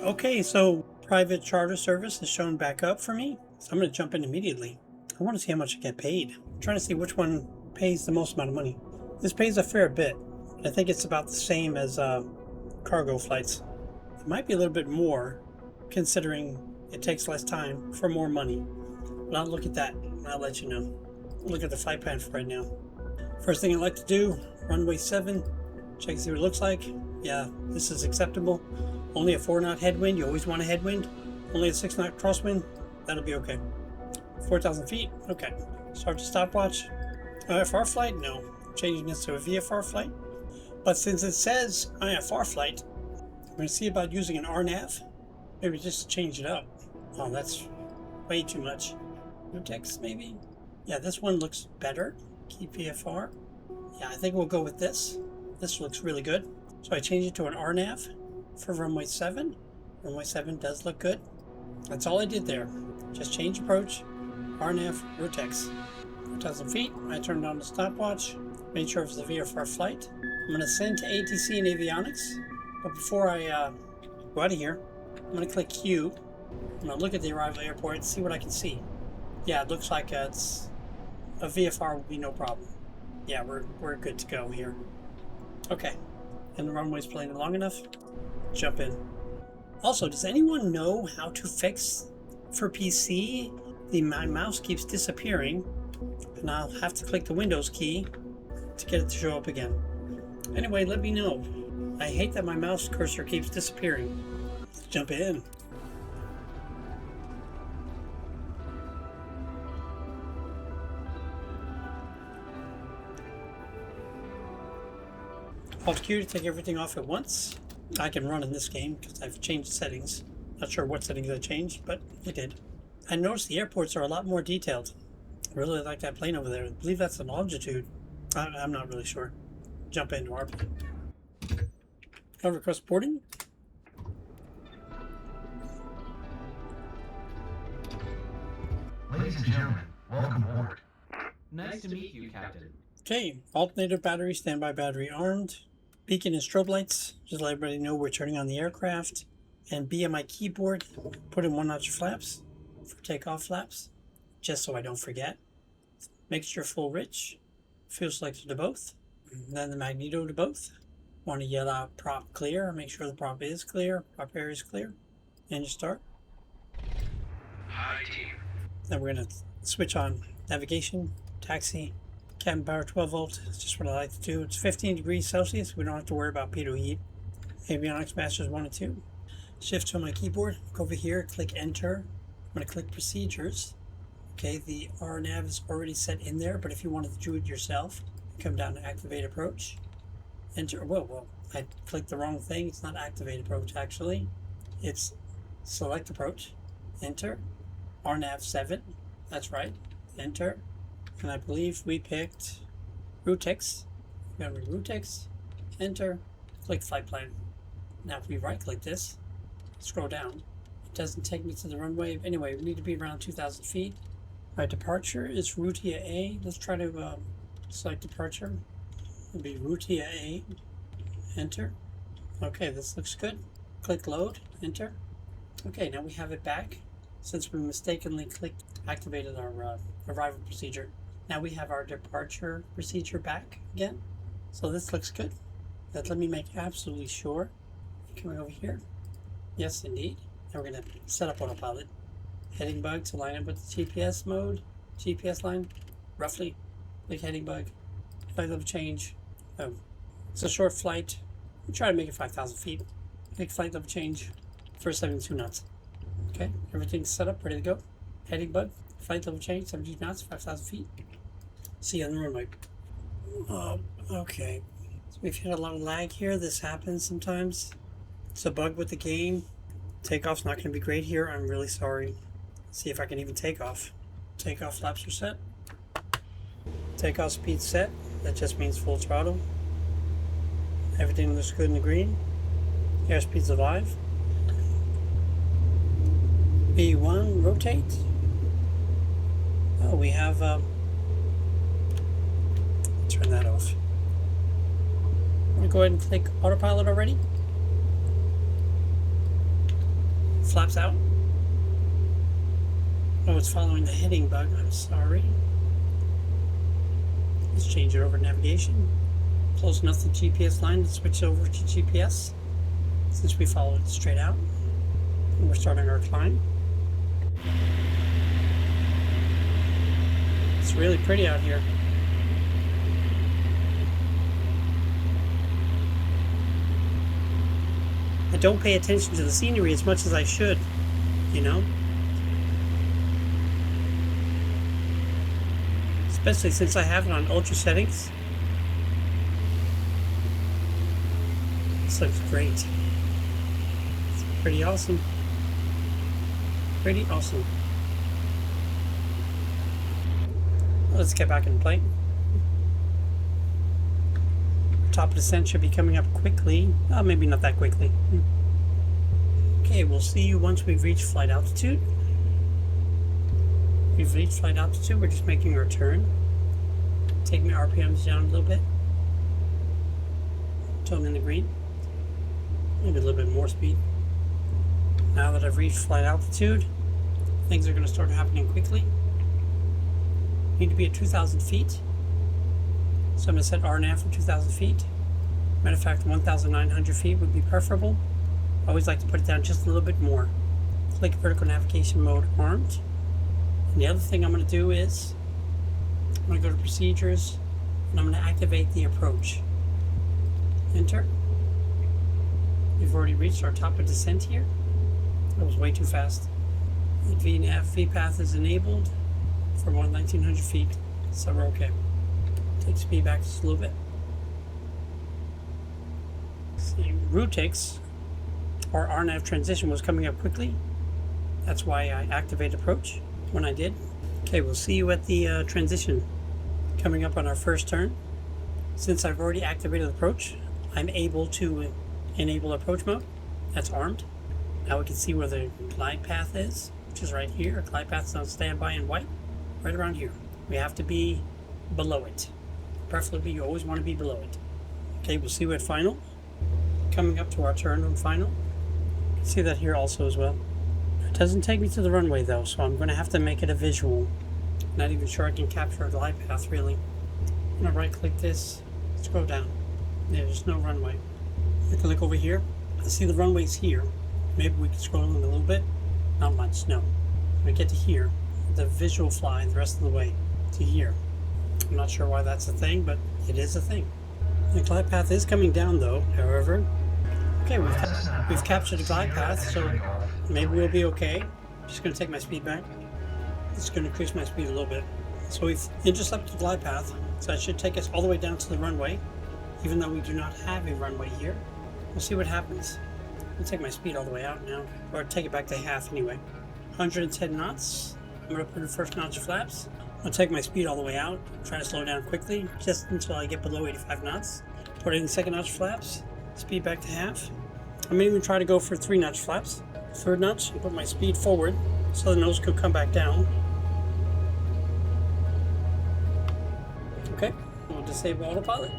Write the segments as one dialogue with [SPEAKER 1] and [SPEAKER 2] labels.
[SPEAKER 1] Okay, so private charter service is shown back up for me, so I'm going to jump in immediately. I want to see how much I get paid. I'm trying to see which one pays the most amount of money. This pays a fair bit. I think it's about the same as cargo flights. It might be a little bit more, considering it takes less time for more money. But I'll look at that and I'll let you know. Look at the flight plan for right now. First thing I like to do, runway 7, check see what it looks like. Yeah, this is acceptable. Only a 4-knot headwind, you always want a headwind. Only a 6-knot crosswind, that'll be okay. 4,000 feet, okay. Start to stopwatch. IFR flight, no. Changing this to a VFR flight. But since it says IFR flight, I'm going to see about using an RNAV. Maybe just to change it up. Oh, that's way too much. Nutex, maybe? Yeah, this one looks better. Keep VFR. Yeah, I think we'll go with this. This looks really good. So I changed it to an RNAV for runway 7. Runway 7 does look good. That's all I did there. Just change approach. RNAV, Rutex. 4,000 feet. I turned on the stopwatch. Made sure it was the VFR flight. I'm going to send to ATC and avionics. But before I go out of here, I'm going to click Q. I'm going to look at the arrival airport and see what I can see. Yeah, it looks like it's a VFR would be no problem. Yeah, we're good to go here. Okay. And the runway's playing long enough. Jump in. Also, does anyone know how to fix for PC? My mouse keeps disappearing, and I'll have to click the Windows key to get it to show up again. Anyway, let me know. I hate that my mouse cursor keeps disappearing. Let's jump in. Alt Q to take everything off at once. I can run in this game because I've changed settings. Not sure what settings I changed, but I did. I noticed the airports are a lot more detailed. I really like that plane over there. I believe that's the longitude. I'm not really sure. Jump into our plane. Over cross boarding.
[SPEAKER 2] Ladies and gentlemen, welcome aboard.
[SPEAKER 3] Nice to meet you, Captain.
[SPEAKER 1] Okay, alternator battery, standby battery armed. Beacon and strobe lights, just let everybody know we're turning on the aircraft. And be on my keyboard, put in 1-notch flaps for takeoff flaps, just so I don't forget. Mixture full rich, fuel selector to both, and then the magneto to both. Want to yell out prop clear, make sure the prop is clear, prop area is clear. Engine start.
[SPEAKER 2] Hi, team.
[SPEAKER 1] Then we're going to switch on navigation, taxi, cabin power 12 volt. It's just what I like to do. It's 15 degrees Celsius. We don't have to worry about pitot heat. Avionics masters 1 and 2. Shift to my keyboard. Go over here, click enter. I'm going to click procedures. Okay, the RNAV is already set in there, but if you wanted to do it yourself, come down to activate approach. Enter. Whoa, I clicked the wrong thing. It's not activate approach actually. It's select approach. Enter. RNAV 7. That's right. Enter. And I believe we picked Rutex. Remember Rutex. Enter. Click flight plan. Now if we right click this, scroll down, it doesn't take me to the runway. Anyway, we need to be around 2,000 feet. My departure is Rutia A. Let's try to select departure. It'll be Rutia A. Enter. Okay, this looks good. Click load. Enter. Okay, now we have it back. Since we mistakenly activated our arrival procedure. Now we have our departure procedure back again. So this looks good. Let me make absolutely sure. Coming over here. Yes, indeed. Now we're going to set up autopilot. Heading bug to line up with the GPS mode. GPS line, roughly. Click heading bug. Flight level change. Oh, it's a short flight. We'll try to make it 5,000 feet. Click flight level change for 72 knots. Okay, everything's set up, ready to go. Heading bug, flight level change, 72 knots, 5,000 feet. See you on the runway. Okay. So we've hit a lot of lag here. This happens sometimes. It's a bug with the game. Takeoff's not going to be great here. I'm really sorry. See if I can even take off. Takeoff flaps are set. Takeoff speed set. That just means full throttle. Everything looks good in the green. Airspeed's alive. B1, rotate. Oh, we have, turn that off. I'm going to go ahead and click autopilot already. flaps out. Oh, it's following the heading bug. I'm sorry. Let's change it over to navigation. Close enough to the GPS line to switch over to GPS. Since we followed it straight out. And we're starting our climb. It's really pretty out here. I don't pay attention to the scenery as much as I should, you know? Especially since I have it on ultra settings. This looks great. It's pretty awesome. Pretty awesome. Let's get back in play. Top of descent should be coming up quickly. Maybe not that quickly. Okay, we'll see you once we've reached flight altitude. We've reached flight altitude. We're just making our turn. Take my RPMs down a little bit. Until I'm in the green. Maybe a little bit more speed. Now that I've reached flight altitude, things are going to start happening quickly. Need to be at 2,000 feet. So I'm going to set RNAV for 2,000 feet. Matter of fact, 1,900 feet would be preferable. I always like to put it down just a little bit more. Click vertical navigation mode armed. And the other thing I'm going to do is, I'm going to go to procedures, and I'm going to activate the approach. Enter. We've already reached our top of descent here. That was way too fast. The VNAV VPath is enabled for 1,900 feet, so we're okay. Take speed back just a little bit. See, routics or RNAV transition was coming up quickly. That's why I activate approach when I did. Okay, we'll see you at the transition coming up on our first turn. Since I've already activated approach, I'm able to enable approach mode. That's armed. Now we can see where the glide path is, which is right here. Glide path is on standby in white, right around here. We have to be below it. Preferably, you always want to be below it. Okay, we'll see you at final. Coming up to our turn on final. You can see that here also as well. It doesn't take me to the runway though, so I'm going to have to make it a visual. Not even sure I can capture a glide path really. I'm going to right click this, scroll down. There's no runway. I can look over here. I see the runway's here. Maybe we can scroll in a little bit. Not much, no. When we get to here, the visual fly the rest of the way to here. I'm not sure why that's a thing, but it is a thing. The glide path is coming down though, however. Okay, we've captured the glide path, so maybe we'll be okay. I'm just going to take my speed back. It's going to increase my speed a little bit. So we've intercepted the glide path, so that should take us all the way down to the runway, even though we do not have a runway here. We'll see what happens. I'll take my speed all the way out now, or take it back to half anyway. 110 knots. I'm going to put in first notch flaps. I'll take my speed all the way out, try to slow down quickly, just until I get below 85 knots. Put in second notch flaps, speed back to half. I may even try to go for 3 notch flaps. Third notch, and put my speed forward, so the nose could come back down. Okay, we'll disable autopilot.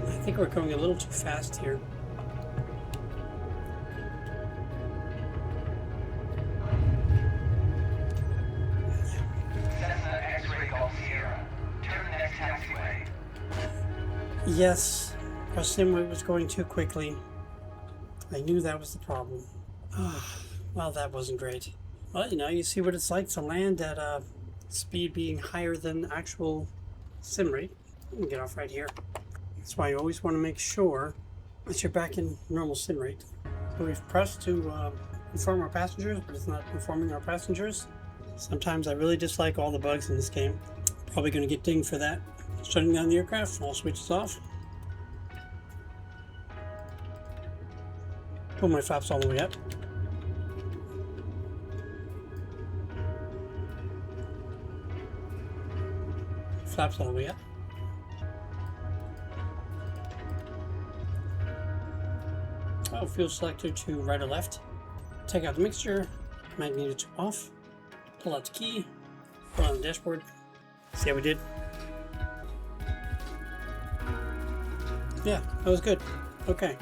[SPEAKER 1] I think we're going a little too fast here.
[SPEAKER 2] Cessna X-ray Golf Sierra. Turn next taxiway.
[SPEAKER 1] Yes, our sim rate was going too quickly. I knew that was the problem. Well, that wasn't great. Well, you know, you see what it's like to land at a speed being higher than actual sim rate. Let me get off right here. That's why you always want to make sure that you're back in normal sim rate. So we've pressed to inform our passengers, but it's not informing our passengers. Sometimes I really dislike all the bugs in this game. Probably going to get dinged for that. Shutting down the aircraft, all switches off. Pull my flaps all the way up. Flaps all the way up. So fuel selector to right or left. Take out the mixture. Magneto to off. Pull out the key. Put on the dashboard. See how we did? Yeah, that was good. Okay.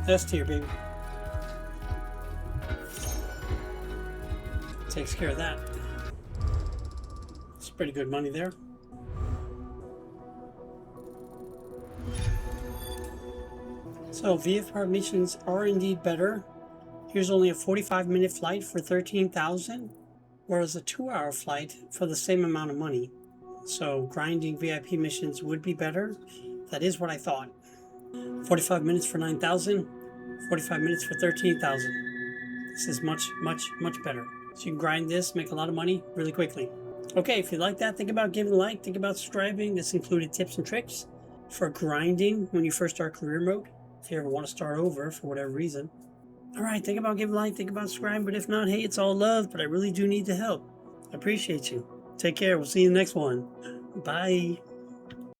[SPEAKER 1] S tier, baby. Takes care of that. It's pretty good money there. So VFR missions are indeed better. Here's only a 45-minute flight for $13,000, whereas a 2-hour flight for the same amount of money. So grinding VIP missions would be better. That is what I thought. 45 minutes for $9,000, 45 minutes for $13,000. This is much better. So you can grind this, make a lot of money really quickly. Okay, if you like that, think about giving a like, think about subscribing. This included tips and tricks for grinding when you first start career mode, if you ever want to start over for whatever reason. Alright, think about giving a like, think about subscribing, but if not, hey, it's all love, but I really do need the help. I appreciate you. Take care, we'll see you in the next one. Bye.